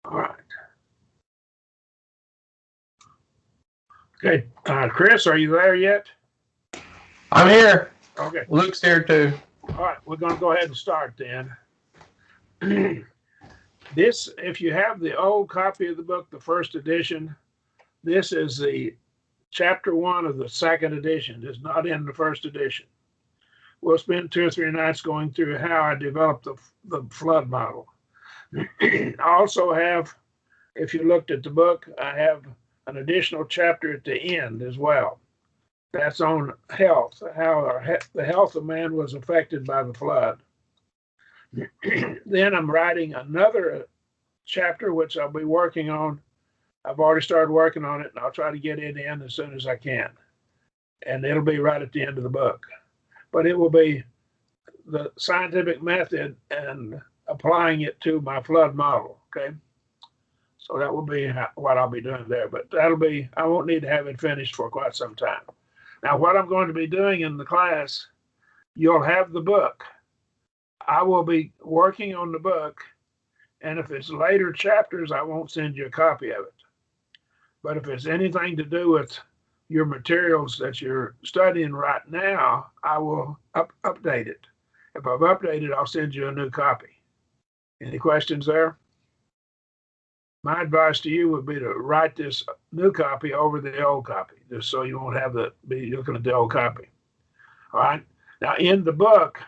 All right. Okay, Chris, are you there yet? I'm here. Okay. Luke's here too. All right, we're going to go ahead and start then. This, if you have the old copy of the book, the first edition, this is the chapter 1 of the second edition. It's not in the first edition. We'll spend 2 or 3 nights going through how I developed the flood model. I also have, if you looked at the book, I have an additional chapter at the end as well. That's on health, how the health of man was affected by the flood. Then I'm writing another chapter, which I'll be working on. I've already started working on it, and I'll try to get it in as soon as I can. And it'll be right at the end of the book. But it will be the scientific method and applying it to my flood model, okay? So that will be what I'll be doing there. But that'll be, I won't need to have it finished for quite some time. Now, what I'm going to be doing in the class, you'll have the book. I will be working on the book, and if it's later chapters, I won't send you a copy of it. But if it's anything to do with your materials that you're studying right now, I will update it. If I've updated, I'll send you a new copy. Any questions there? My advice to you would be to write this new copy over the old copy, just so you won't have to be looking at the old copy. All right. Now, in the book,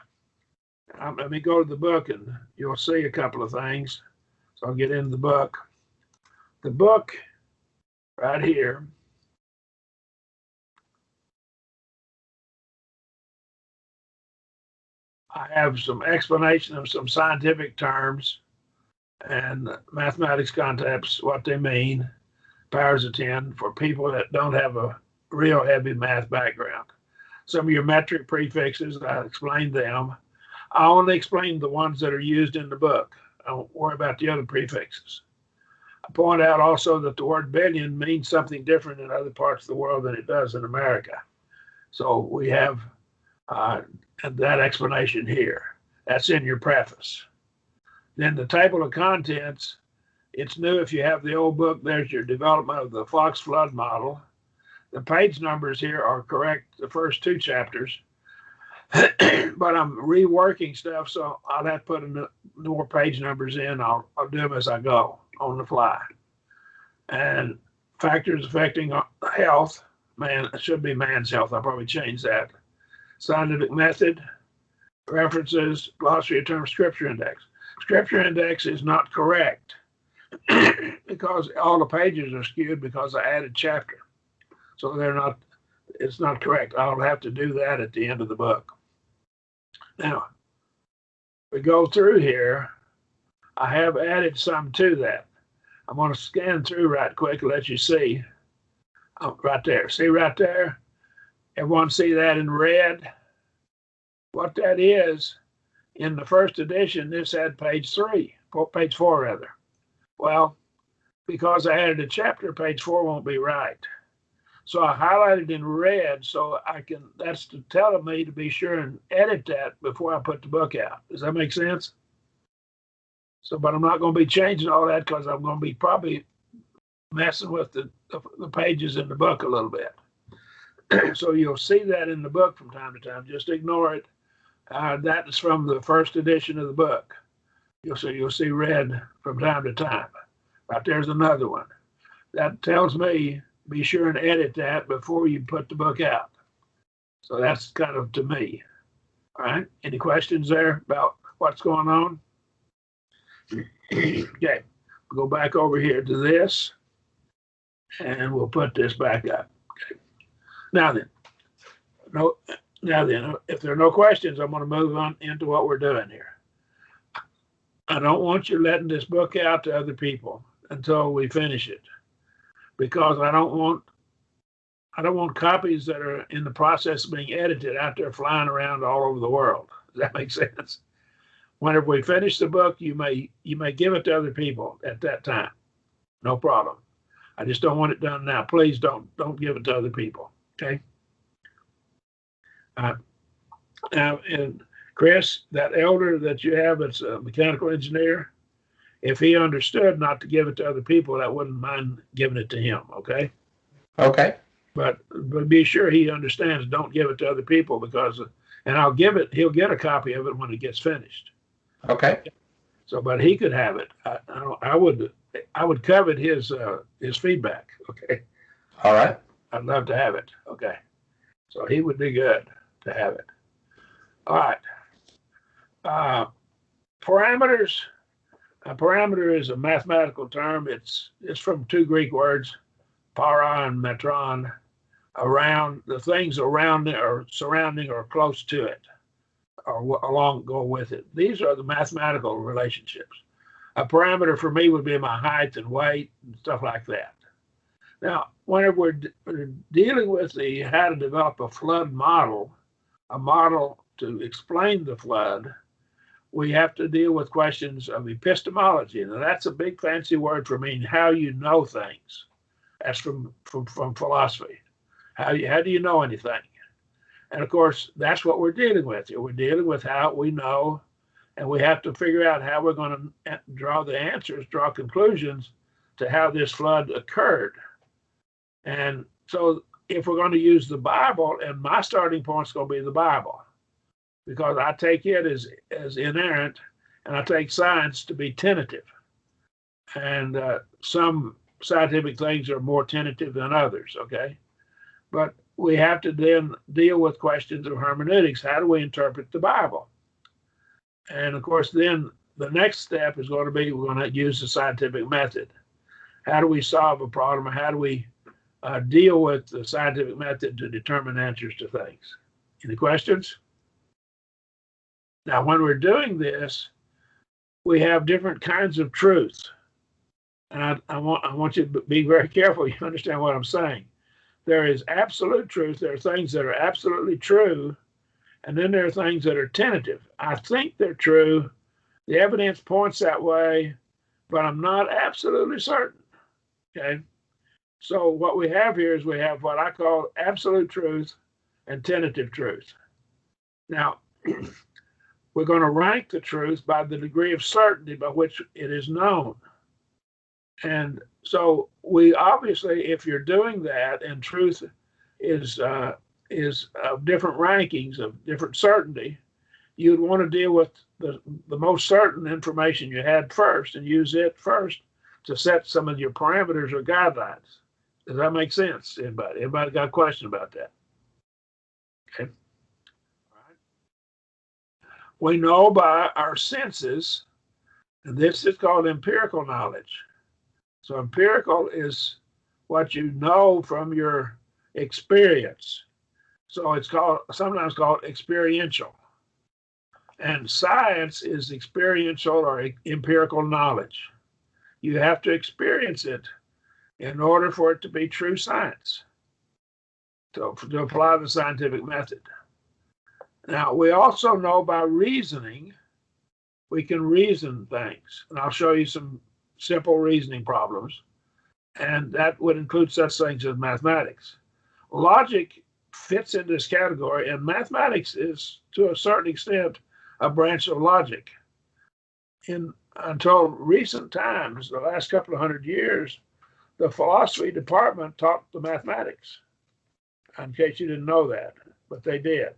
let me go to the book and you'll see a couple of things. So I'll get into the book. The book right here. I have some explanation of some scientific terms and mathematics concepts, what they mean, powers of 10, for people that don't have a real heavy math background. Some of your metric prefixes, I explained them. I only explain the ones that are used in the book. I don't worry about the other prefixes. I point out also that the word billion means something different in other parts of the world than it does in America. So we have that explanation here. That's in your preface. Then the table of contents, it's new if you have the old book. There's your development of the Fox flood model. The page numbers here are correct, the first 2 chapters, but I'm reworking stuff, so I'll have to put more page numbers in. I'll do them as I go on the fly. And factors affecting health, man, it should be man's health. I'll probably change that. Scientific method, references, glossary of terms, scripture index. Scripture index is not correct because all the pages are skewed because I added chapter. So it's not correct. I'll have to do that at the end of the book. Now, we go through here. I have added some to that. I'm going to scan through right quick and let you see. Oh, right there. See right there? Everyone see that in red? What that is, in the first edition, this had page 4 rather. Well, because I added a chapter, page 4 won't be right. So I highlighted in red so that's to tell me to be sure and edit that before I put the book out. Does that make sense? So, but I'm not going to be changing all that because I'm going to be probably messing with the pages in the book a little bit. So you'll see that in the book from time to time. Just ignore it. That is from the first edition of the book. You'll see red from time to time. Right there's another one. That tells me be sure and edit that before you put the book out. So that's kind of to me. All right. Any questions there about what's going on? Okay. We'll go back over here to this and we'll put this back up. Okay. Now then, if there are no questions, I'm going to move on into what we're doing here. I don't want you letting this book out to other people until we finish it, because I don't want copies that are in the process of being edited out there flying around all over the world. Does that make sense? Whenever we finish the book, you may give it to other people at that time. No problem. I just don't want it done now. Please don't give it to other people. Okay. Now, and Chris, that elder that you have that's a mechanical engineer, if he understood not to give it to other people, that wouldn't mind giving it to him, okay? Okay. But be sure he understands, don't give it to other people because, and he'll get a copy of it when it gets finished. Okay. So, but he could have it. I would covet his feedback, okay? All right. I'd love to have it, okay? So he would be good to have it. All right. Parameters. A parameter is a mathematical term. It's from two Greek words, para and metron, around the things around it or surrounding or close to it or along go with it. These are the mathematical relationships. A parameter for me would be my height and weight and stuff like that. Now, whenever we're dealing with how to develop a flood model, a model to explain the flood, we have to deal with questions of epistemology. Now, that's a big fancy word for meaning how you know things. That's from philosophy. How do you know anything? And of course, that's what we're dealing with. We're dealing with how we know, and we have to figure out how we're going to draw the answers, draw conclusions to how this flood occurred. And so if we're going to use the Bible, and my starting point is going to be the Bible, because I take it as inerrant, and I take science to be tentative. And some scientific things are more tentative than others, okay? But we have to then deal with questions of hermeneutics. How do we interpret the Bible? And of course, then the next step is going to be we're going to use the scientific method. How do we solve a problem? Or how do we deal with the scientific method to determine answers to things? Any questions? Now, when we're doing this, we have different kinds of truth. And I want you to be very careful you understand what I'm saying. There is absolute truth. There are things that are absolutely true, and then there are things that are tentative. I think they're true. The evidence points that way, but I'm not absolutely certain. Okay? So what we have here is we have what I call absolute truth and tentative truth. Now, we're going to rank the truth by the degree of certainty by which it is known. And so we obviously, if you're doing that, and truth is of different rankings of different certainty, you'd want to deal with the most certain information you had first and use it first to set some of your parameters or guidelines. Does that make sense? Anybody got a question about that? Okay. All right. We know by our senses, and this is called empirical knowledge. So empirical is what you know from your experience. So it's sometimes called experiential. And science is experiential or empirical knowledge. You have to experience it in order for it to be true science, to apply the scientific method. Now, we also know by reasoning, we can reason things. And I'll show you some simple reasoning problems. And that would include such things as mathematics. Logic fits in this category, and mathematics is, to a certain extent, a branch of logic. Until recent times, the last couple of 100 years, the philosophy department taught the mathematics, in case you didn't know that, but they did.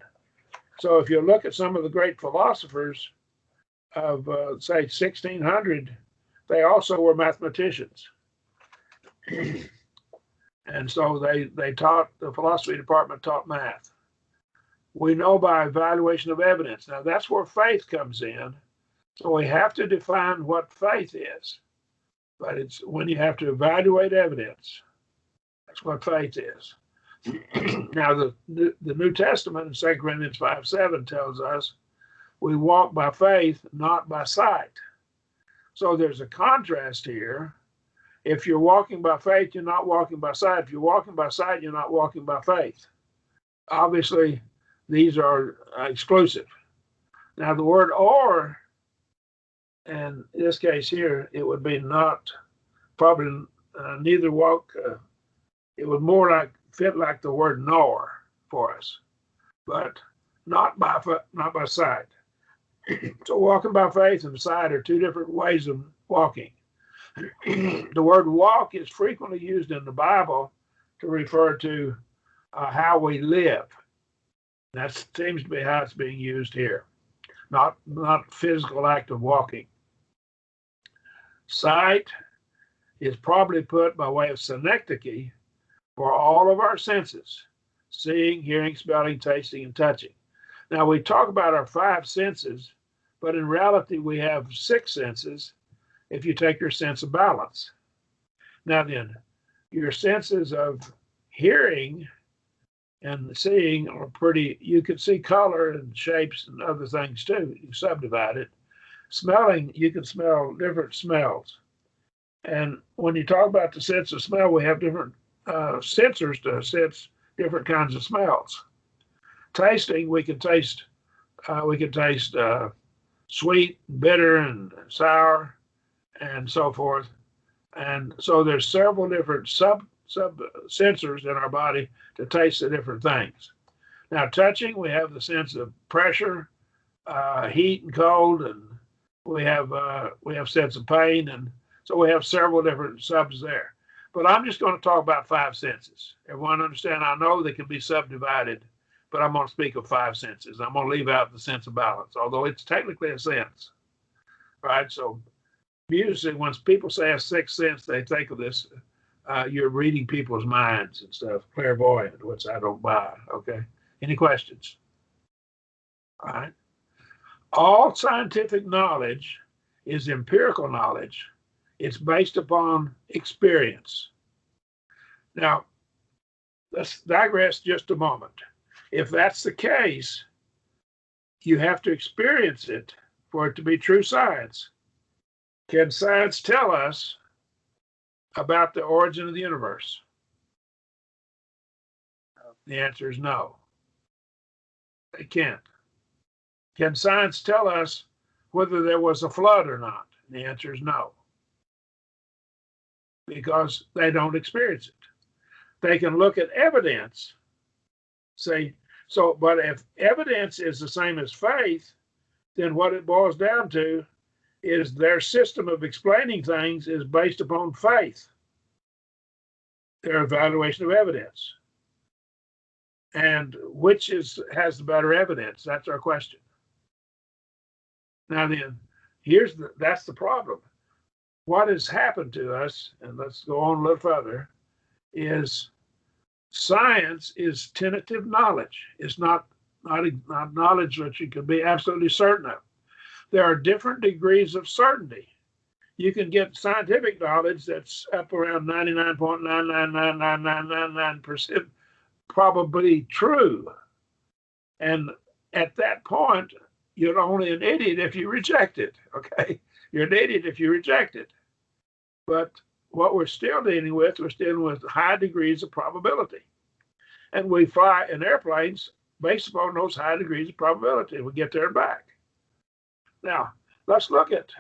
So if you look at some of the great philosophers of, say, 1600, they also were mathematicians. And so they taught, the philosophy department taught math. We know by evaluation of evidence. Now that's where faith comes in. So we have to define what faith is. But it's when you have to evaluate evidence. That's what faith is. Now the New Testament in 2 Corinthians 5:7 tells us we walk by faith, not by sight. So there's a contrast here. If you're walking by faith, you're not walking by sight. If you're walking by sight, you're not walking by faith. Obviously, these are exclusive. Now, the word or, and in this case here, it would be not, probably neither walk. It would more like fit like the word nor for us, but not by sight. So walking by faith and sight are two different ways of walking. The word walk is frequently used in the Bible to refer to how we live. That seems to be how it's being used here, not physical act of walking. Sight is probably put by way of synecdoche for all of our senses: seeing, hearing, smelling, tasting, and touching. Now, we talk about our 5 senses, but in reality, we have 6 senses if you take your sense of balance. Now then, your senses of hearing and seeing are pretty, you can see color and shapes and other things too. You subdivide it. Smelling, you can smell different smells. And when you talk about the sense of smell, we have different sensors to sense different kinds of smells. Tasting, we can taste sweet, bitter, and sour, and so forth. And so there's several different sub sensors in our body to taste the different things. Now, touching, we have the sense of pressure, heat and cold, and we have sense of pain, and so we have several different subs there. But I'm just going to talk about 5 senses. Everyone understand? I know they can be subdivided, but I'm going to speak of 5 senses. I'm going to leave out the sense of balance, although it's technically a sense, right? So usually when people say a 6th sense, they think of this, you're reading people's minds and stuff, clairvoyant, which I don't buy, okay? Any questions? All right. All scientific knowledge is empirical knowledge. It's based upon experience. Now, let's digress just a moment. If that's the case, you have to experience it for it to be true science. Can science tell us about the origin of the universe? The answer is no. They can't. Can science tell us whether there was a flood or not? The answer is no, because they don't experience it. They can look at evidence, say, so, but if evidence is the same as faith, then what it boils down to is their system of explaining things is based upon faith, their evaluation of evidence. And which has the better evidence? That's our question. Now then, that's the problem. What has happened to us, and let's go on a little further, is science is tentative knowledge. It's not knowledge that you can be absolutely certain of. There are different degrees of certainty. You can get scientific knowledge that's up around 99.9999999% probably true. And at that point, you're only an idiot if you reject it, okay? You're an idiot if you reject it. But what we're still dealing with high degrees of probability. And we fly in airplanes based upon those high degrees of probability. We get there and back. Now, let's look at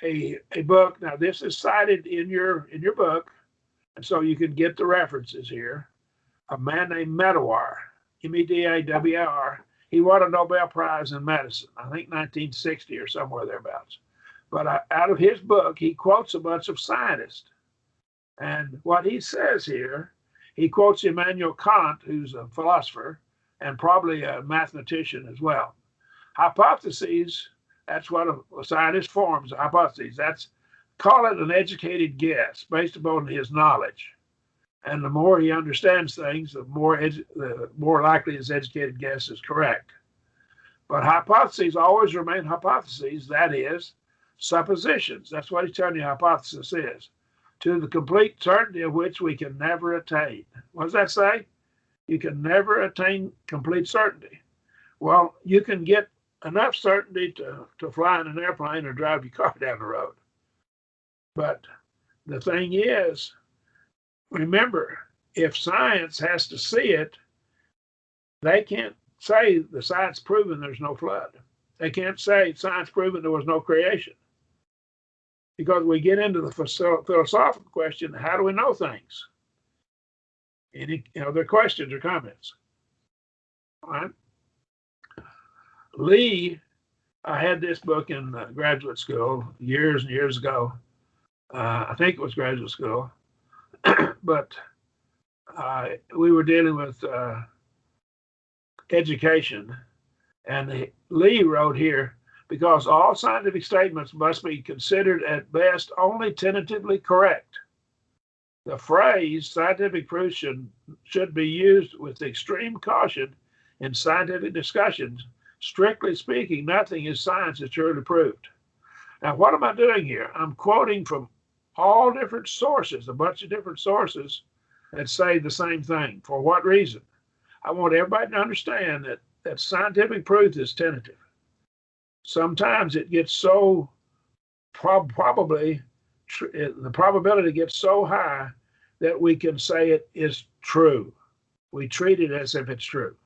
a book. Now, this is cited in your book, and so you can get the references here. A man named Medawar, Medawar. He won a Nobel Prize in medicine, I think 1960 or somewhere thereabouts. But out of his book, he quotes a bunch of scientists. And what he says here, he quotes Immanuel Kant, who's a philosopher and probably a mathematician as well. Hypotheses, that's what a scientist forms, hypotheses. Call it an educated guess based upon his knowledge. And the more he understands things, the more likely his educated guess is correct. But hypotheses always remain hypotheses, that is, suppositions. That's what he's telling you hypothesis is. To the complete certainty of which we can never attain. What does that say? You can never attain complete certainty. Well, you can get enough certainty to fly in an airplane or drive your car down the road. But the thing is, remember, if science has to see it, they can't say the science proven there's no flood. They can't say science proven there was no creation. Because we get into the philosophical question, how do we know things? Any other questions or comments? All right. Lee I had this book in graduate school years and years ago. I think it was graduate school, but we were dealing with education. And Lee wrote here, because all scientific statements must be considered at best only tentatively correct. The phrase scientific proof should be used with extreme caution in scientific discussions. Strictly speaking, nothing in science is truly proved. Now, what am I doing here? I'm quoting from all different sources, a bunch of different sources that say the same thing. For what reason? I want everybody to understand that scientific proof is tentative. Sometimes it gets so probably the probability gets so high that we can say it is true. We treat it as if it's true,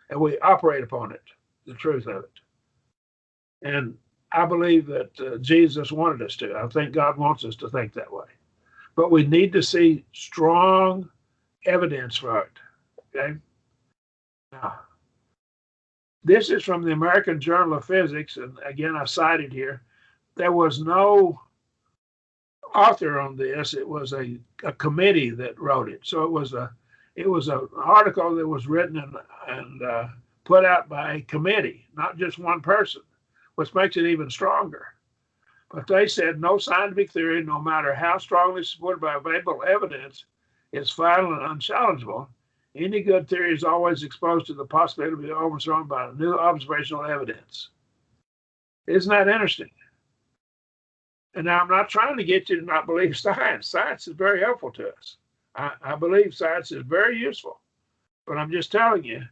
and we operate upon it, the truth of it. And I believe that Jesus wanted us to. I think God wants us to think that way. But we need to see strong evidence for it. Okay? Now, this is from the American Journal of Physics, and again, I cited here. There was no author on this. It was a committee that wrote it. So it was an article that was written and put out by a committee, not just one person, which makes it even stronger. But they said no scientific theory, no matter how strongly supported by available evidence, is final and unchallengeable. Any good theory is always exposed to the possibility of being overthrown by new observational evidence. Isn't that interesting? And now I'm not trying to get you to not believe science. Science is very helpful to us. I believe science is very useful. But I'm just telling you,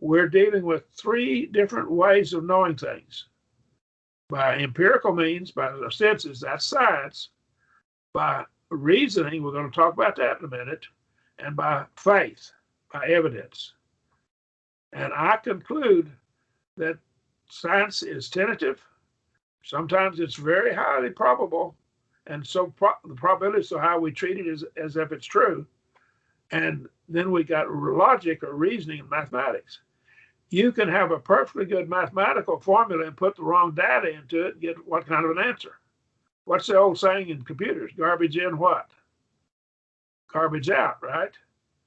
we're dealing with three different ways of knowing things. By empirical means, by the senses, that's science. By reasoning, we're going to talk about that in a minute. And by faith, by evidence. And I conclude that science is tentative. Sometimes it's very highly probable. And so the probability is so high we treat it as if it's true. And then we got logic or reasoning in mathematics. You can have a perfectly good mathematical formula and put the wrong data into it and get what kind of an answer. What's the old saying in computers? Garbage in what? Garbage out, right?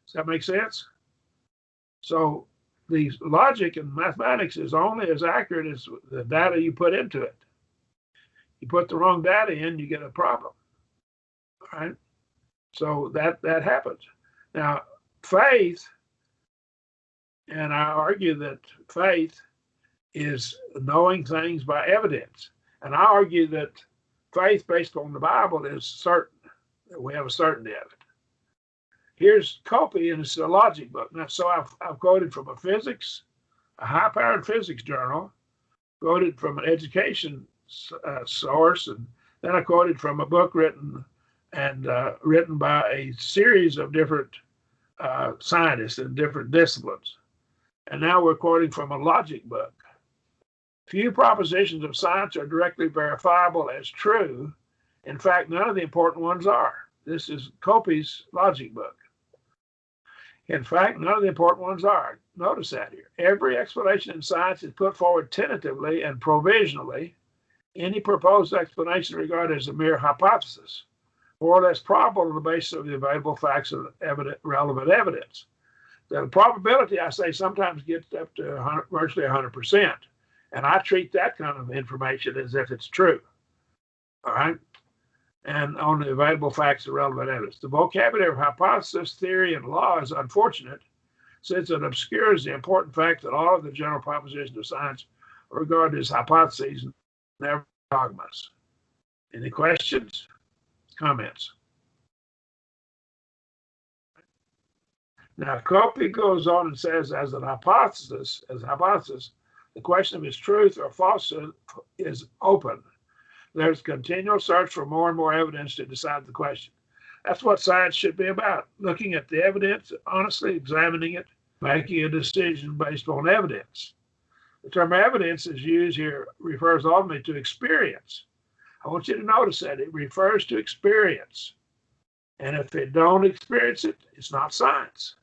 Does that make sense? So the logic in mathematics is only as accurate as the data you put into it. You put the wrong data in, you get a problem. All right? So that happens. Now, faith, and I argue that faith is knowing things by evidence. And I argue that faith based on the Bible is certain, that we have a certainty of it. Here's Copy, and it's a logic book. Now, so I've quoted from a high-powered physics journal, quoted from an education source, and then I quoted from a book written by a series of different scientists in different disciplines. And now we're quoting from a logic book. Few propositions of science are directly verifiable as true. In fact, none of the important ones are. This is Copy's logic book. In fact, none of the important ones are. Notice that here. Every explanation in science is put forward tentatively and provisionally. Any proposed explanation regarded as a mere hypothesis, more or less probable on the basis of the available facts and relevant evidence. The probability, I say, sometimes gets up to virtually 100%. And I treat that kind of information as if it's true. All right? And on the available facts and relevant evidence. The vocabulary of hypothesis, theory, and law is unfortunate, since it obscures the important fact that all of the general propositions of science are regarded as hypotheses and never dogmas. Any questions? Comments? Now, Copy goes on and says, as a hypothesis, the question of its truth or falsehood is open. There's continual search for more and more evidence to decide the question. That's what science should be about, looking at the evidence, honestly examining it, making a decision based on evidence. The term evidence is used here refers ultimately to experience. I want you to notice that it refers to experience. And if they don't experience it, it's not science.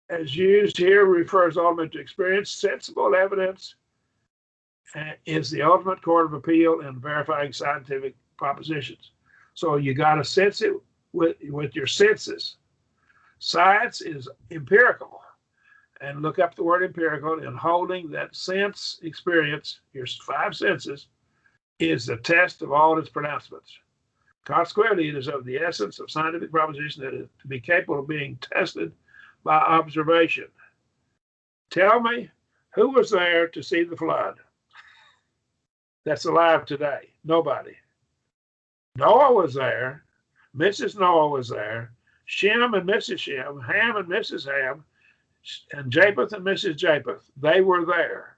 As used here refers ultimately to experience, sensible evidence is the ultimate court of appeal in verifying scientific propositions. So you got to sense it with your senses. Science is empirical, and look up the word empirical, and holding that sense experience, your five senses, is the test of all its pronouncements. Consequently, it is of the essence of scientific proposition that is to be capable of being tested by observation. Tell me, who was there to see the flood that's alive today? Nobody. Noah was there. Mrs. Noah was there. Shem and Mrs. Shem, Ham and Mrs. Ham, and Japheth and Mrs. Japheth. They were there.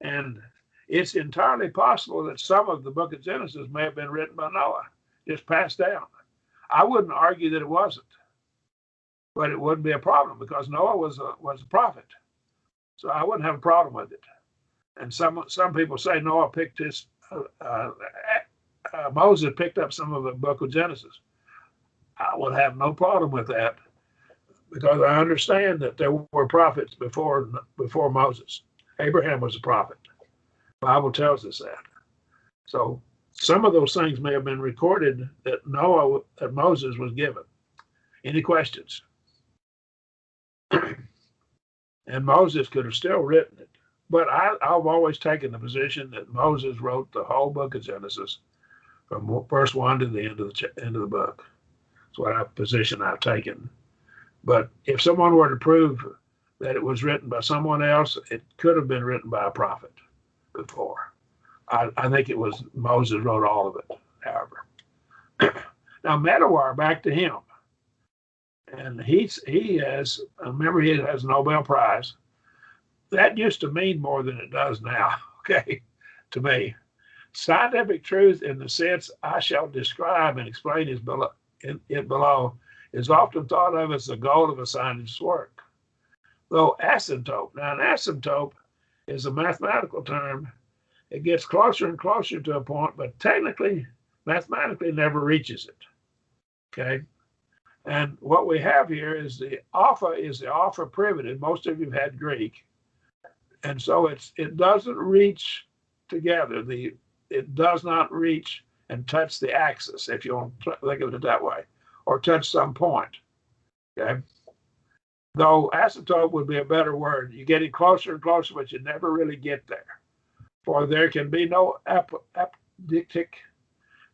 And it's entirely possible that some of the book of Genesis may have been written by Noah, just passed down. I wouldn't argue that it wasn't, but it wouldn't be a problem because Noah was a prophet. So I wouldn't have a problem with it. And some people say Noah picked Moses picked up some of the book of Genesis. I would have no problem with that because I understand that there were prophets before Moses. Abraham was a prophet. The Bible tells us that. So some of those things may have been recorded that Moses was given. Any questions? And Moses could have still written it. But I've always taken the position that Moses wrote the whole book of Genesis from verse 1 to the end of the book. That's what position I've taken. But if someone were to prove that it was written by someone else, it could have been written by a prophet before. I think it was Moses wrote all of it, however. Now, Medawar, back to him. And he has a Nobel Prize. That used to mean more than it does now, okay, to me. Scientific truth in the sense I shall describe and explain it below is often thought of as the goal of a scientist's work. Though asymptote, now an asymptote is a mathematical term. It gets closer and closer to a point, but technically, mathematically never reaches it, okay? And what we have here is the alpha privative. Most of you have had Greek. And so it doesn't reach together. It does not reach and touch the axis, if you want to think of it that way, or touch some point, okay? Though asymptote would be a better word. You're getting closer and closer, but you never really get there. For there can be no apodictic.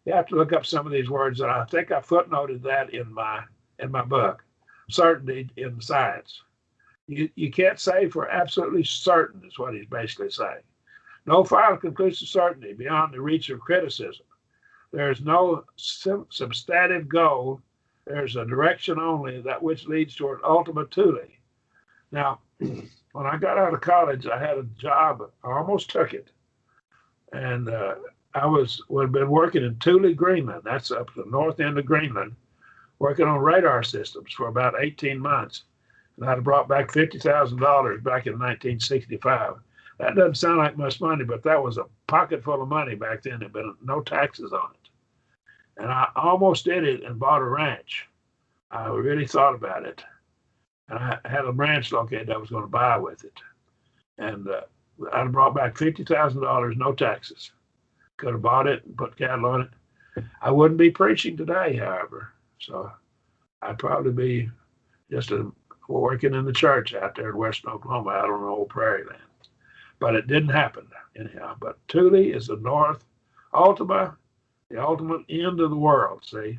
You have to look up some of these words, and I think I footnoted that in my book, Certainty in Science. You can't say for absolutely certain is what he's basically saying. No final conclusive certainty beyond the reach of criticism. There's no substantive goal. There's a direction only, that which leads toward ultimate tule. Now, when I got out of college, I had a job. I almost took it. And we'd been working in Thule, Greenland. That's up the north end of Greenland, working on radar systems for about 18 months. And I'd brought back $50,000 back in 1965. That doesn't sound like much money, but that was a pocket full of money back then. There'd been no taxes on it. And I almost did it and bought a ranch. I really thought about it. And I had a ranch located I was going to buy with it. And I'd brought back $50,000, no taxes. Could have bought it and put cattle on it. I wouldn't be preaching today, however. So I'd probably be just working in the church out there in western Oklahoma, out on the old prairie land. But it didn't happen anyhow. But Thule is the north, Ultima, the ultimate end of the world, see?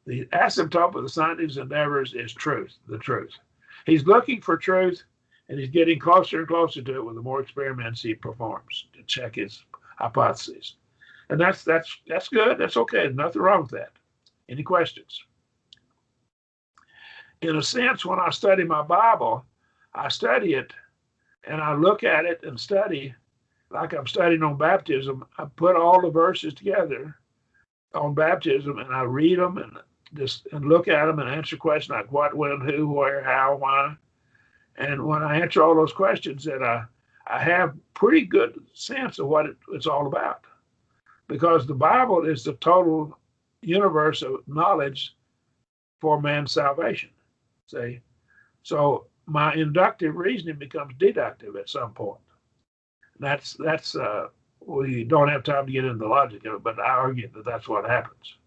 The asymptote of the scientific endeavors is truth, the truth. He's looking for truth, and he's getting closer and closer to it with the more experiments he performs to check his hypotheses. And that's good. That's okay. There's nothing wrong with that. Any questions? In a sense, when I study my Bible, I study it and I look at it and study like I'm studying on baptism. I put all the verses together on baptism and I read them and look at them and answer questions like what, when, who, where, how, why. And when I answer all those questions, then I have pretty good sense of what it's all about, because the Bible is the total universe of knowledge for man's salvation. See? So my inductive reasoning becomes deductive at some point. That's we don't have time to get into the logic of it, but I argue that that's what happens.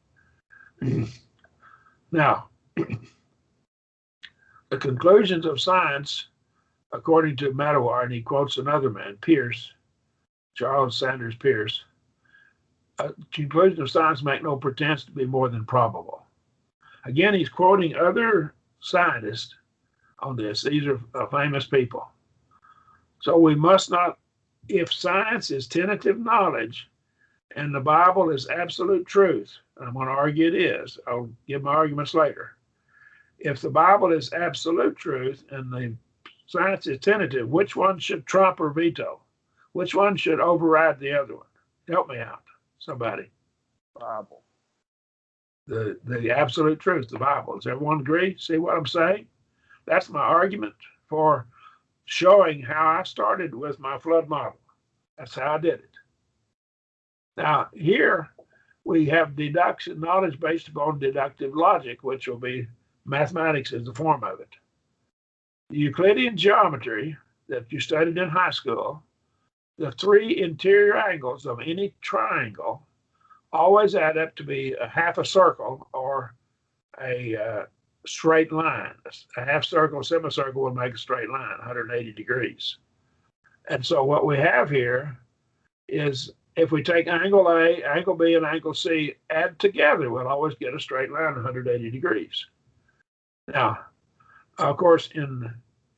Now, the conclusions of science, according to Mattawar, and he quotes another man, Pierce, Charles Sanders Peirce, conclusions of science make no pretense to be more than probable. Again, he's quoting other scientists on this. These are famous people. So we must not, if science is tentative knowledge and the Bible is absolute truth, and I'm going to argue it is, I'll give my arguments later. If the Bible is absolute truth and the science is tentative, which one should trump or veto? Which one should override the other one? Help me out, somebody. Bible. The absolute truth, the Bible. Does everyone agree? See what I'm saying? That's my argument for showing how I started with my flood model. That's how I did it. Now, here we have deduction, knowledge based upon deductive logic, which will be mathematics as the form of it. The Euclidean geometry that you studied in high school, the three interior angles of any triangle always add up to be a half a circle or a straight line. A half circle, semicircle would make a straight line, 180 degrees. And so what we have here is if we take angle A, angle B, and angle C, add together, we'll always get a straight line, 180 degrees. Now, of course, in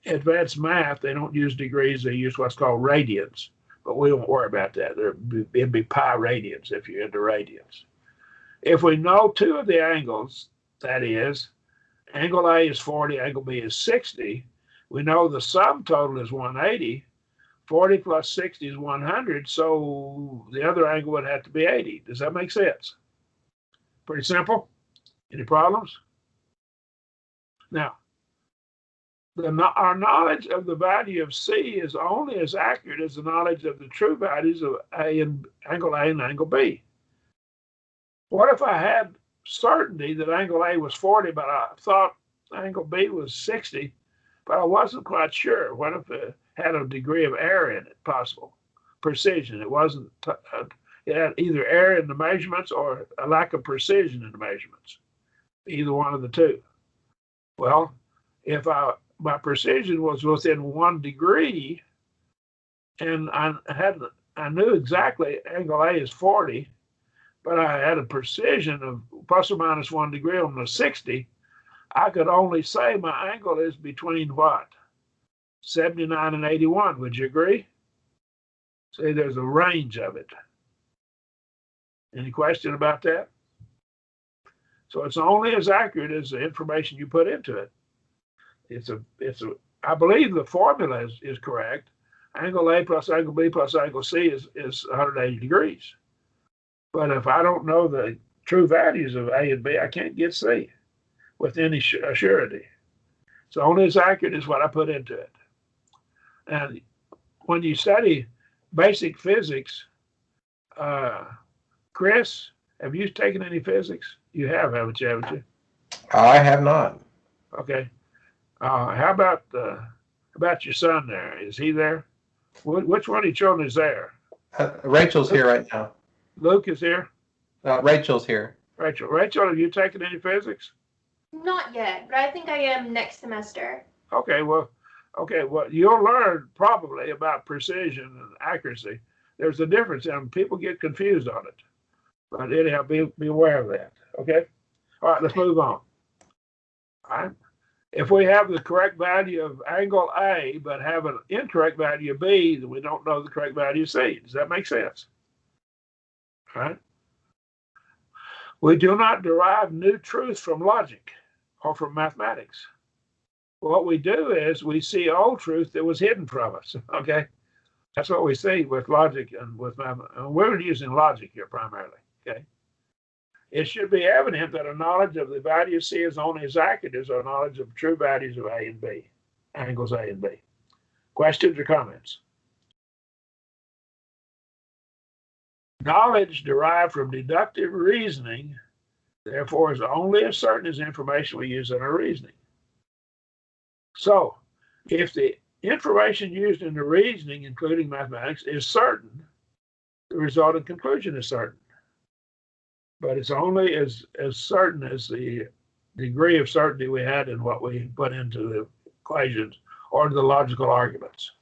advanced math, they don't use degrees, they use what's called radians. But we won't worry about that. It'd be pi radians if you're into radians. If we know two of the angles, that is, angle A is 40, angle B is 60, we know the sum total is 180. 40 plus 60 is 100, so the other angle would have to be 80. Does that make sense? Pretty simple. Any problems? Now, our knowledge of the value of C is only as accurate as the knowledge of the true values of angle A and angle B. What if I had certainty that angle A was 40, but I thought angle B was 60, but I wasn't quite sure? What if it had a degree of error in it, possible? Precision. It wasn't, it had either error in the measurements or a lack of precision in the measurements. Either one of the two. Well, if my precision was within 1 degree, and I knew exactly angle A is 40, but I had a precision of plus or minus 1 degree on the 60, I could only say my angle is between what? 79 and 81. Would you agree? See, there's a range of it. Any question about that? So it's only as accurate as the information you put into it. I believe the formula is correct. Angle A plus angle B plus angle C is 180 degrees. But if I don't know the true values of A and B, I can't get C with any surety. So only as accurate as what I put into it. And when you study basic physics, Chris, have you taken any physics? You have, haven't you? I have not. Okay. How about your son there? Is he there? Which one of your children is there? Rachel's here right now. Luke is here? Rachel's here. Rachel, have you taken any physics? Not yet, but I think I am next semester. Okay, well, you'll learn probably about precision and accuracy. There's a difference, and people get confused on it. But anyhow, be aware of that, okay? All right, let's move on. All right. If we have the correct value of angle A, but have an incorrect value of B, then we don't know the correct value of C. Does that make sense? All right. We do not derive new truth from logic or from mathematics. What we do is we see old truth that was hidden from us, okay? That's what we see with logic and with mathematics. We're using logic here primarily, okay? It should be evident that a knowledge of the value of C is only as accurate as our knowledge of true values of A and B, angles A and B. Questions or comments? Knowledge derived from deductive reasoning, therefore, is only as certain as information we use in our reasoning. So, if the information used in the reasoning, including mathematics, is certain. The resulting conclusion is certain. But it's only as certain as the degree of certainty we had in what we put into the equations or the logical arguments.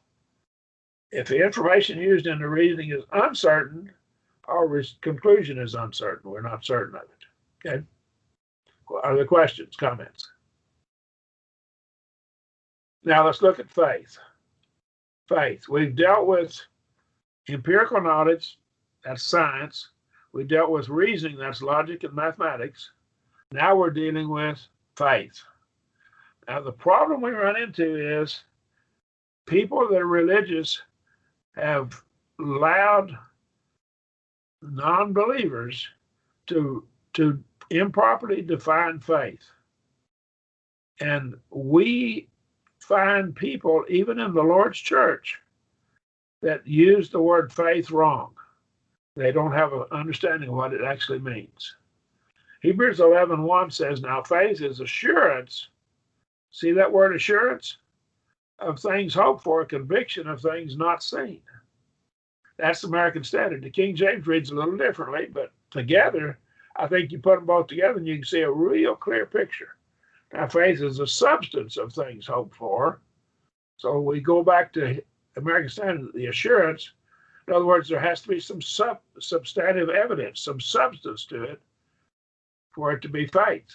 If the information used in the reasoning is uncertain, our conclusion is uncertain. We're not certain of it. Okay? Are there questions, comments? Now let's look at faith. Faith. We've dealt with empirical knowledge, that's science. We dealt with reasoning, that's logic and mathematics. Now we're dealing with faith. Now the problem we run into is people that are religious have allowed non-believers to improperly define faith. And we find people, even in the Lord's church, that use the word faith wrong. They don't have an understanding of what it actually means. Hebrews 11:1 says, now faith is assurance. See that word assurance? Of things hoped for, a conviction of things not seen. That's the American Standard. The King James reads a little differently, but together, I think you put them both together and you can see a real clear picture. Now, faith is a substance of things hoped for. So we go back to American Standard, the assurance. In other words, there has to be some substantive evidence, some substance to it for it to be faith.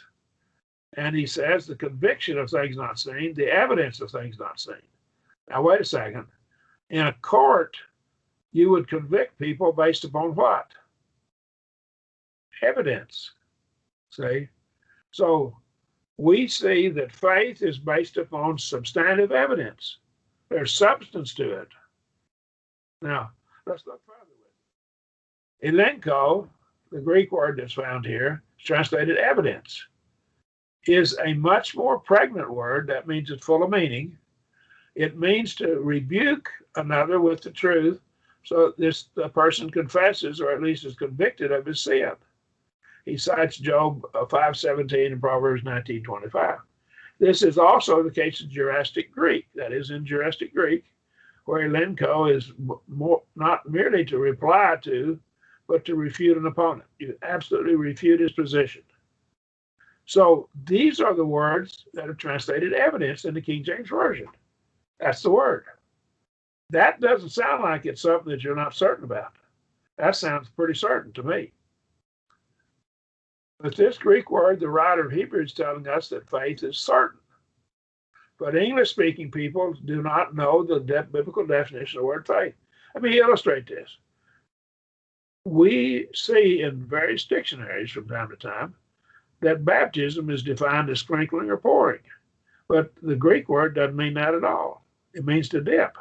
And he says the conviction of things not seen, the evidence of things not seen. Now, wait a second. In a court, you would convict people based upon what? Evidence. See? So we see that faith is based upon substantive evidence. There's substance to it. Now, let's look further with it. Elenko, the Greek word that's found here, is translated evidence, is a much more pregnant word. That means it's full of meaning. It means to rebuke another with the truth so the person confesses or at least is convicted of his sin. He cites Job 5:17 and Proverbs 19:25. This is also the case in Juristic Greek. That is in Juristic Greek, where elenko is more, not merely to reply to, but to refute an opponent. You absolutely refute his position. So these are the words that are translated evidence in the King James Version. That's the word. That doesn't sound like it's something that you're not certain about. That sounds pretty certain to me. But this Greek word, the writer of Hebrews is telling us that faith is certain. But English-speaking people do not know the biblical definition of the word faith. Let me illustrate this. We see in various dictionaries from time to time that baptism is defined as sprinkling or pouring. But the Greek word doesn't mean that at all. It means to dip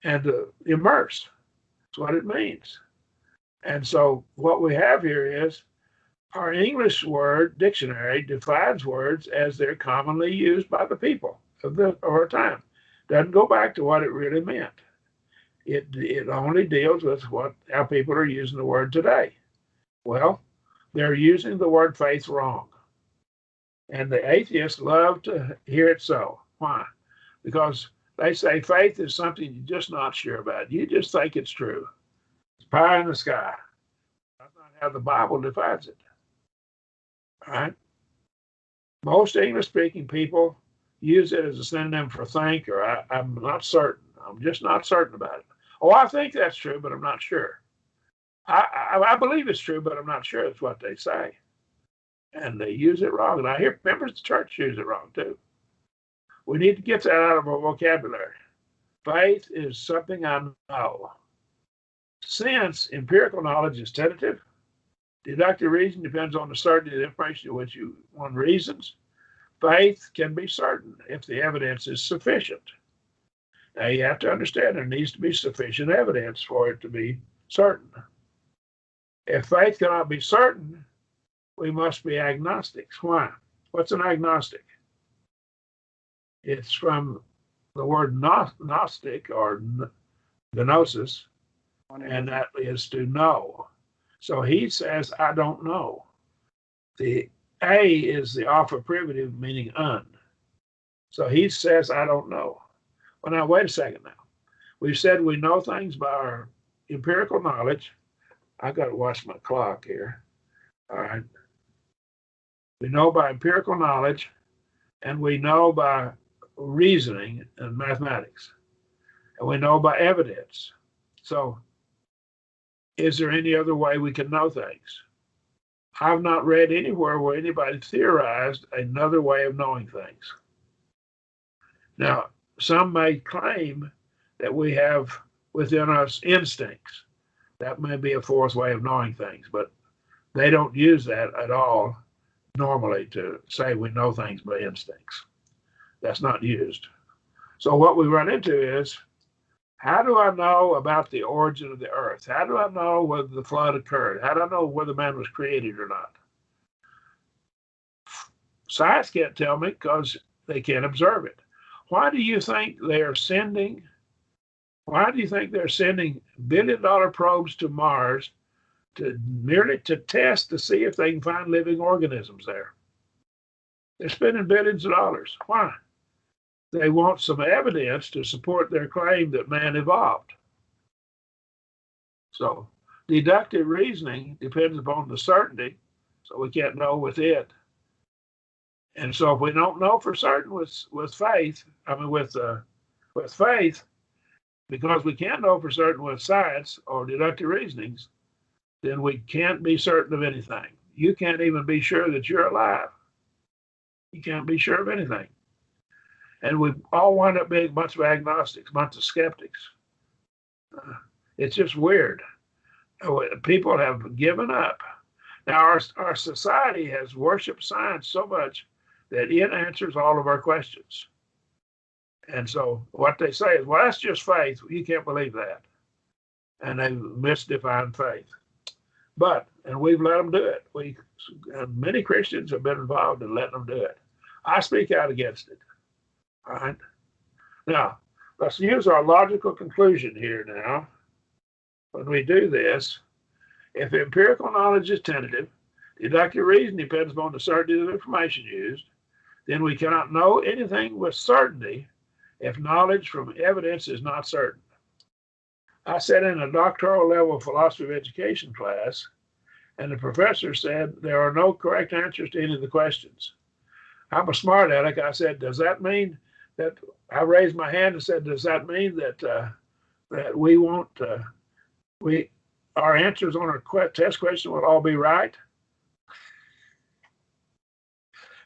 and to immerse. That's what it means. And so what we have here is our English word dictionary defines words as they're commonly used by the people of our time. Doesn't go back to what it really meant. It only deals with how people are using the word today. Well, they're using the word faith wrong. And the atheists love to hear it so. Why? Because they say faith is something you're just not sure about. You just think it's true. It's pie in the sky. That's not how the Bible defines it. All right? Most English-speaking people use it as a synonym for think, or I'm not certain. I'm just not certain about it. Oh, I think that's true, but I'm not sure. I believe it's true, but I'm not sure. It's what they say. And they use it wrong. And I hear members of the church use it wrong, too. We need to get that out of our vocabulary. Faith is something I know. Since empirical knowledge is tentative, deductive reason depends on the certainty of the information in which one reasons. Faith can be certain if the evidence is sufficient. Now, you have to understand there needs to be sufficient evidence for it to be certain. If faith cannot be certain, we must be agnostics. Why? What's an agnostic? It's from the word gnostic or gnosis, and that is to know. So he says, I don't know. The A is the alpha privative, meaning un. So he says, I don't know. Well, now, wait a second now. We've said we know things by our empirical knowledge. I got to watch my clock here. All right. We know by empirical knowledge, and we know by reasoning and mathematics, and we know by evidence. So, is there any other way we can know things? I've not read anywhere where anybody theorized another way of knowing things. Now, some may claim that we have within us instincts. That may be a fourth way of knowing things, but they don't use that at all normally to say we know things by instincts. That's not used. So what we run into is, how do I know about the origin of the earth? How do I know whether the flood occurred? How do I know whether man was created or not? Science can't tell me because they can't observe it. Why do you think they're sending billion-dollar probes to Mars merely to test to see if they can find living organisms there? They're spending billions of dollars. Why? They want some evidence to support their claim that man evolved. So deductive reasoning depends upon the certainty, so we can't know with it. And so if we don't know for certain with faith, because we can't know for certain with science or deductive reasonings, then we can't be certain of anything. You can't even be sure that you're alive. You can't be sure of anything. And we all wind up being a bunch of agnostics, a bunch of skeptics. It's just weird. People have given up. Now, our society has worshiped science so much that it answers all of our questions. And so what they say is, well, that's just faith. You can't believe that. And they misdefine faith. And we've let them do it. And many Christians have been involved in letting them do it. I speak out against it. All right. Now, let's use our logical conclusion here now. When we do this, if empirical knowledge is tentative, deductive reason depends upon the certainty of the information used, then we cannot know anything with certainty if knowledge from evidence is not certain. I sat in a doctoral level philosophy of education class, and the professor said there are no correct answers to any of the questions. I'm a smart aleck. I said, does that mean that, I raised my hand and said, does that mean that we won't, our answers on our test question will all be right?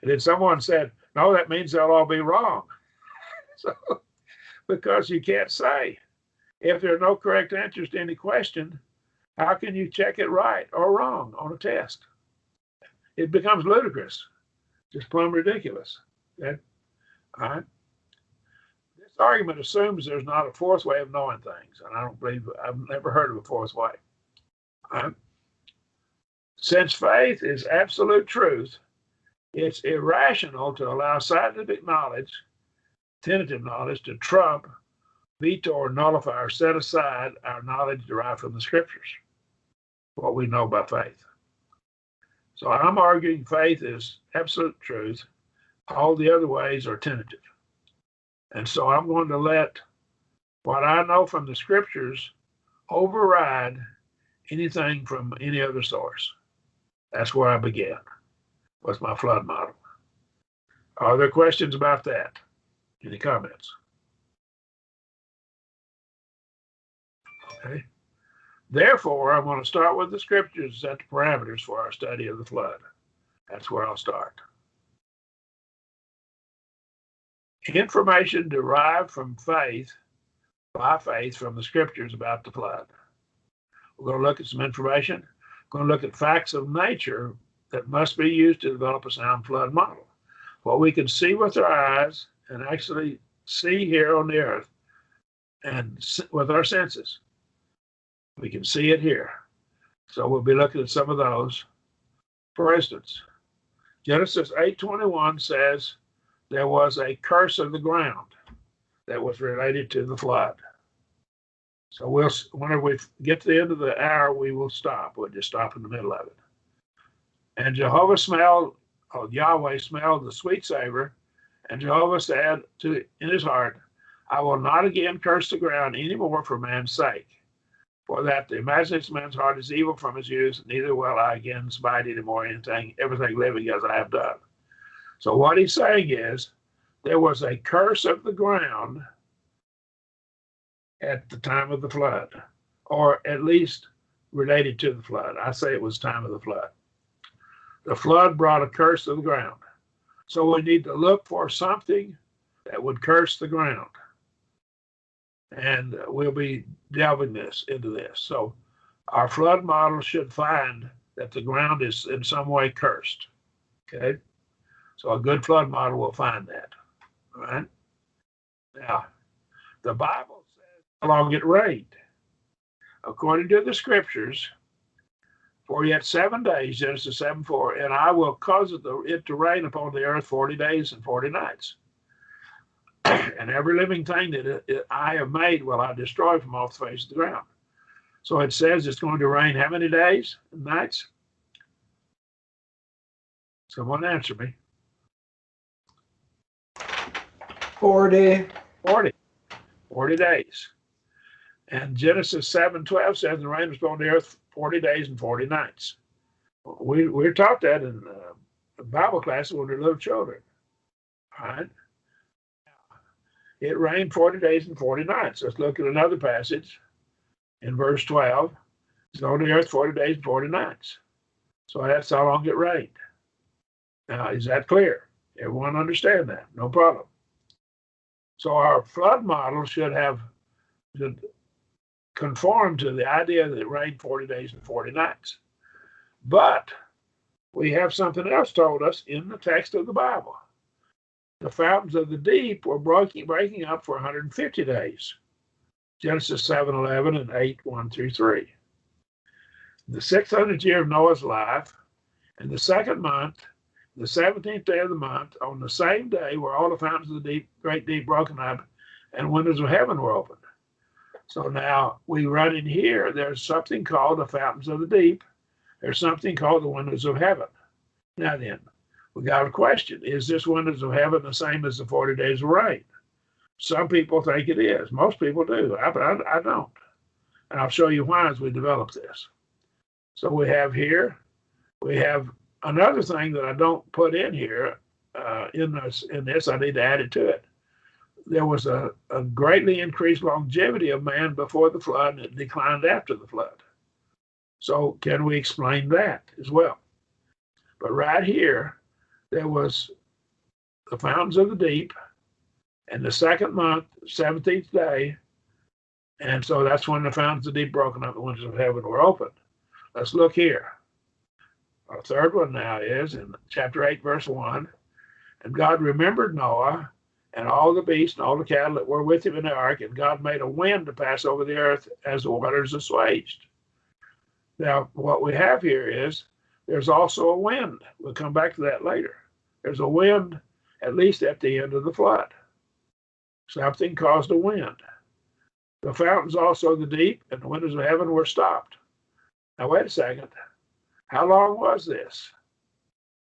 And then someone said, no, that means they'll all be wrong. So, because you can't say. If there are no correct answers to any question, how can you check it right or wrong on a test? It becomes ludicrous, just plumb ridiculous. Okay? All right. This argument assumes there's not a fourth way of knowing things, and I've never heard of a fourth way. All right. Since faith is absolute truth, it's irrational to allow scientific knowledge, tentative knowledge, to trump, veto, or nullify or set aside our knowledge derived from the scriptures, what we know by faith. So I'm arguing faith is absolute truth. All the other ways are tentative. And so I'm going to let what I know from the scriptures override anything from any other source. That's where I began, with my flood model. Are there questions about that? Any comments? Okay. Therefore, I'm going to start with the scriptures, set the parameters for our study of the flood. That's where I'll start. Information derived from faith, by faith, from the scriptures about the flood. We're going to look at some information. We're going to look at facts of nature that must be used to develop a sound flood model. What we can see with our eyes and actually see here on the earth and with our senses. We can see it here. So we'll be looking at some of those. For instance, Genesis 8:21 says there was a curse of the ground that was related to the flood. So whenever we get to the end of the hour, we will stop. We'll just stop in the middle of it. And Yahweh smelled the sweet savor, And Jehovah said in his heart, I will not again curse the ground any more for man's sake, for that the imagination of man's heart is evil from his youth, neither will I again smite anymore everything living as I have done. So what he's saying is, there was a curse of the ground at the time of the flood, or at least related to the flood. I say it was time of the flood. The flood brought a curse to the ground. So we need to look for something that would curse the ground. And we'll be delving into this. So our flood model should find that the ground is in some way cursed. Okay? So a good flood model will find that. All right? Now, the Bible says how long it rained. According to the scriptures, for yet 7 days, Genesis 7:4, and I will cause it to rain upon the earth 40 days and 40 nights. And every living thing that I have made will I destroy from off the face of the ground. So it says it's going to rain how many days and nights? Someone answer me. 40. 40 days. And Genesis 7:12 says the rain was upon the earth 40 days and 40 nights. We're taught that in Bible classes when we're little children. All right? It rained 40 days and 40 nights. Let's look at another passage in verse 12. It's on the earth 40 days and 40 nights. So that's how long it rained. Now, is that clear? Everyone understand that? No problem. So our flood model should conform to the idea that it rained 40 days and 40 nights. But we have something else told us in the text of the Bible. The fountains of the deep were breaking up for 150 days. Genesis 7:11 and 8:1-3. The 600th year of Noah's life, and the second month, the 17th day of the month, on the same day were all the fountains of the deep, great deep broken up, and windows of heaven were opened. So now we run in here, there's something called the fountains of the deep. There's something called the windows of heaven. Now then, we got a question. Is this windows of heaven the same as the 40 days of rain? Some people think it is. Most people do. I don't. And I'll show you why as we develop this. So we have another thing that I don't put in here in this. I need to add it to it. There was a greatly increased longevity of man before the flood, and it declined after the flood. So can we explain that as well? But right here, there was the fountains of the deep, and the second month, 17th day, and so that's when the fountains of the deep broken up, the windows of heaven were opened. Let's look here. Our third one now is in chapter 8, verse 1. And God remembered Noah and all the beasts and all the cattle that were with him in the ark, and God made a wind to pass over the earth as the waters assuaged. Now, what we have here is there's also a wind. We'll come back to that later. There's a wind, at least at the end of the flood. Something caused a wind. The fountains also of the deep and the windows of heaven were stopped. Now, wait a second. How long was this?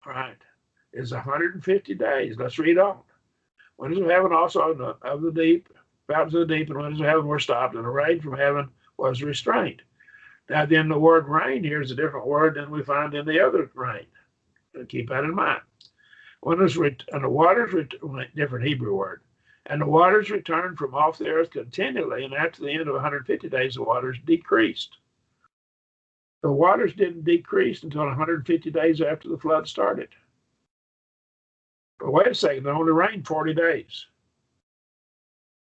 All right. It's 150 days. Let's read on. Windows of heaven also of the deep, fountains of the deep and windows of heaven were stopped, and the rain from heaven was restrained. Now, then the word rain here is a different word than we find in the other rain. Keep that in mind. Different Hebrew word. And the waters returned from off the earth continually, and after the end of 150 days, the waters decreased. The waters didn't decrease until 150 days after the flood started. But wait a second, it only rained 40 days.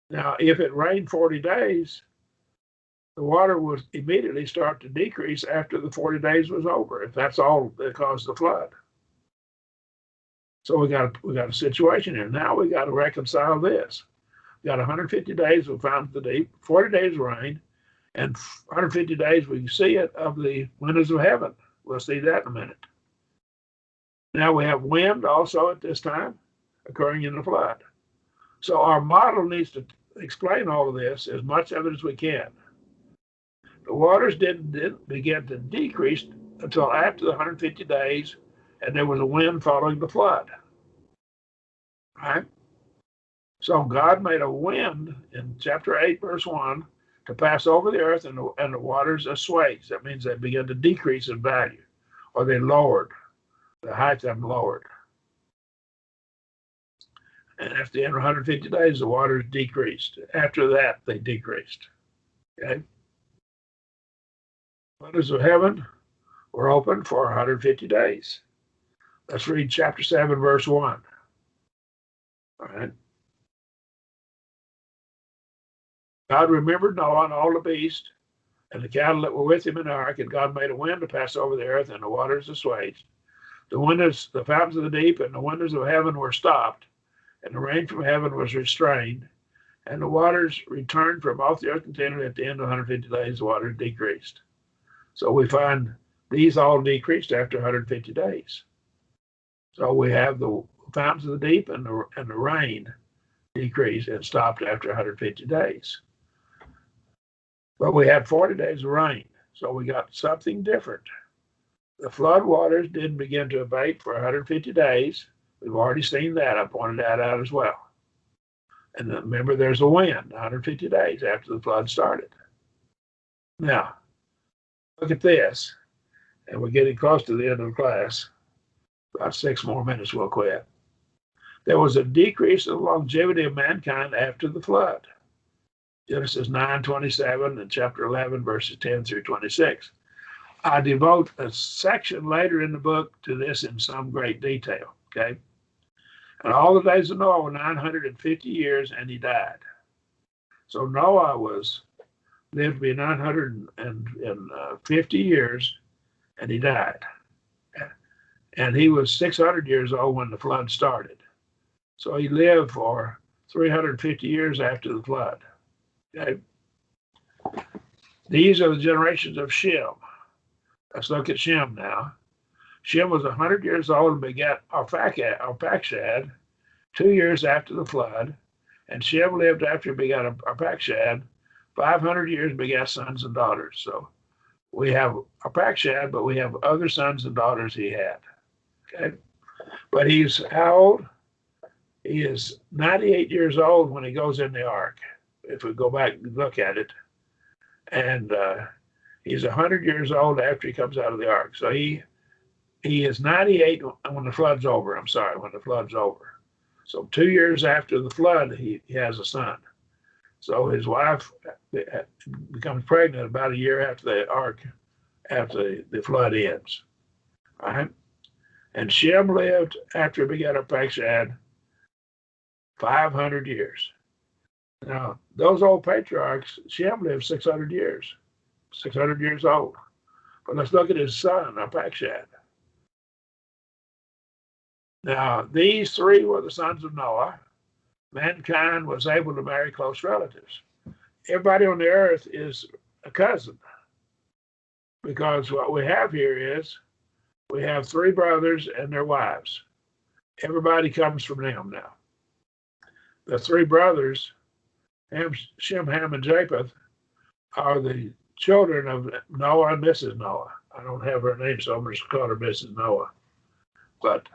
Now, if it rained 40 days, the water would immediately start to decrease after the 40 days was over, if that's all that caused the flood. So we got a situation here. Now we got to reconcile this. We got 150 days of fountains of the deep, 40 days of rain, and 150 days we can see it of the windows of heaven. We'll see that in a minute. Now we have wind also at this time occurring in the flood. So our model needs to explain all of this, as much of it as we can. The waters didn't begin to decrease until after the 150 days, and there was a wind following the flood. Right? So God made a wind in chapter 8, verse 1, to pass over the earth, and the waters assuaged. That means they began to decrease in value, or they lowered. The height of them lowered. And after the end of 150 days, the waters decreased. After that, they decreased. Okay? Windows of heaven were open for 150 days. Let's read chapter 7, verse 1. All right. God remembered Noah and all the beasts and the cattle that were with him in the ark, and God made a wind to pass over the earth, and the waters assuaged. The windows, the fountains of the deep, and the windows of heaven were stopped, and the rain from heaven was restrained, and the waters returned from off the earth continually. At the end of 150 days, the waters decreased. So we find these all decreased after 150 days. So we have the fountains of the deep and the rain decreased and stopped after 150 days. But we had 40 days of rain, so we got something different. The flood waters didn't begin to abate for 150 days. We've already seen that. I pointed that out as well. And remember, there's a wind 150 days after the flood started. Now, look at this. And we're getting close to the end of the class. About 6 more minutes, we'll quit. There was a decrease in the longevity of mankind after the flood. Genesis 9:27 and chapter 11, verses 10 through 26. I devote a section later in the book to this in some great detail, okay? And all the days of Noah were 950 years, and he died. So Noah lived to be 950 years, and he died. And he was 600 years old when the flood started. So he lived for 350 years after the flood. Okay. These are the generations of Shem. Let's look at Shem now. Shem was 100 years old and begat Arpachshad 2 years after the flood. And Shem lived after he begat Arpachshad 500 years and begat sons and daughters. So we have Arpachshad, but we have other sons and daughters he had. Okay. But he's how old? He is 98 years old when he goes in the ark, if we go back and look at it. And he's 100 years old after he comes out of the ark. So he is 98 when the flood's over. When the flood's over. So 2 years after the flood, he has a son. So his wife becomes pregnant about a year after the ark, after the flood ends. All right? And Shem lived after he begat Arpachshad 500 years. Now, those old patriarchs, Shem lived 600 years, 600 years old. But let's look at his son, Arpachshad. Now, these three were the sons of Noah. Mankind was able to marry close relatives. Everybody on the earth is a cousin, because what we have here is we have 3 brothers and their wives. Everybody comes from them now. The 3 brothers, Shem, Ham, and Japheth, are the children of Noah and Mrs. Noah. I don't have her name, so I'm just calling her Mrs. Noah. But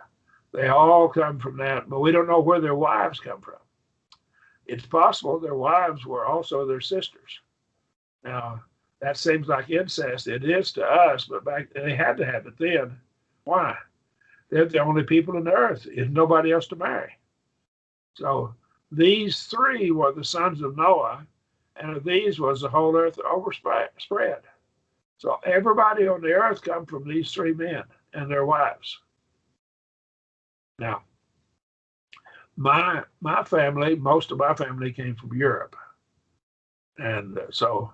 they all come from that, but we don't know where their wives come from. It's possible their wives were also their sisters. Now, that seems like incest. It is to us, but back they had to have it then. Why? They're the only people on the earth. There's nobody else to marry. So these 3 were the sons of Noah, and of these was the whole earth overspread. So everybody on the earth come from these 3 men and their wives. Now, my family, most of my family came from Europe. And so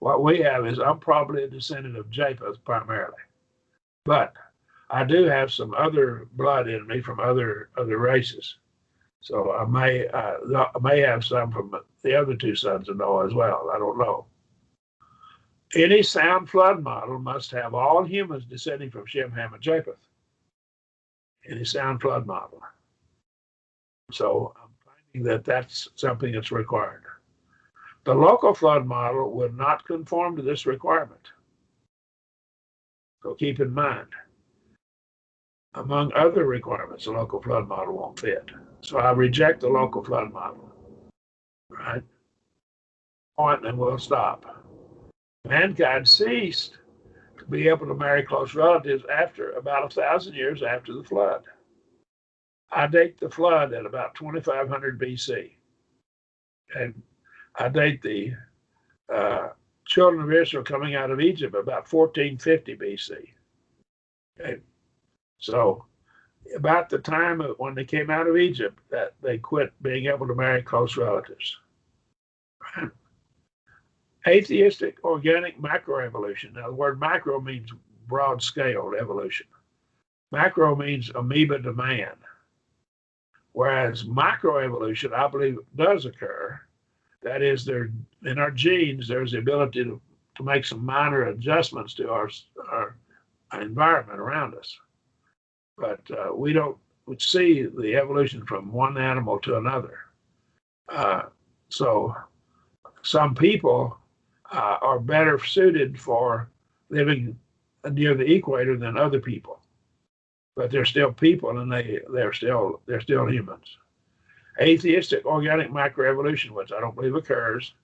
what we have is I'm probably a descendant of Japheth primarily. But I do have some other blood in me from other races. So I may have some from the other 2 sons of Noah as well. I don't know. Any sound flood model must have all humans descending from Shem, Ham, and Japheth. Any sound flood model. So I'm finding that that's something that's required. The local flood model would not conform to this requirement. So keep in mind. among other requirements, a local flood model won't fit. So I reject the local flood model. Right? Point, and we'll stop. Mankind ceased to be able to marry close relatives after about 1,000 years after the flood. I date the flood at about 2500 BC. And I date the children of Israel coming out of Egypt about 1450 BC. Okay. So about the time when they came out of Egypt, that they quit being able to marry close relatives. Right? Atheistic organic macroevolution. Now, the word macro means broad scale evolution. Macro means amoeba to man. Whereas microevolution, I believe, does occur. That is, there in our genes, there's the ability to make some minor adjustments to our environment around us. But we don't see the evolution from one animal to another. So some people are better suited for living near the equator than other people. But they're still people, and they're still humans. Atheistic organic macroevolution, which I don't believe occurs,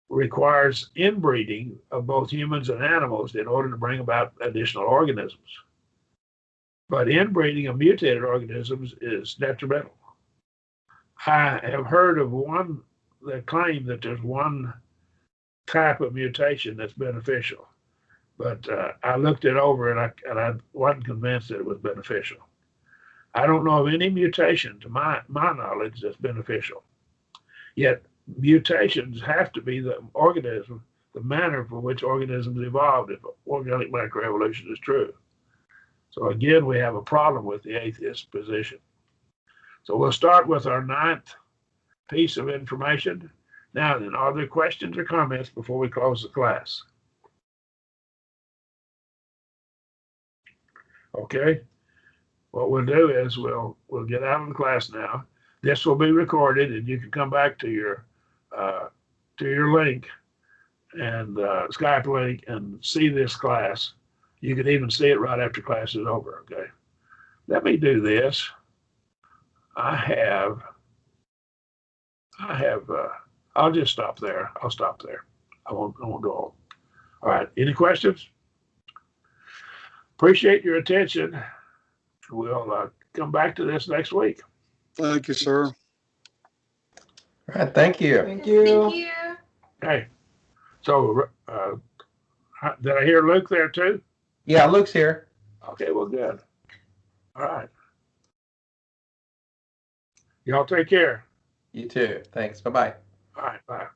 requires inbreeding of both humans and animals in order to bring about additional organisms. But inbreeding of mutated organisms is detrimental. I have heard of one that claim that there's one type of mutation that's beneficial. But I looked it over and I wasn't convinced that it was beneficial. I don't know of any mutation, to my knowledge, that's beneficial. Yet mutations have to be the organism, the manner for which organisms evolved if organic macroevolution is true. So again, we have a problem with the atheist position. So we'll start with our 9th piece of information. Now then, are there questions or comments before we close the class? Okay, what we'll do is we'll get out of the class now. This will be recorded, and you can come back to your link and Skype link and see this class. You can even see it right after class is over. Okay, let me do this. I'll just stop there. I'll stop there. I won't go on. All right. Any questions? Appreciate your attention. We'll come back to this next week. Thank you, sir. All right, thank you. Thank you. Okay. So did I hear Luke there too? Yeah, Luke's here. Okay, well, good. All right. Y'all take care. You too. Thanks. Bye-bye. All right, bye.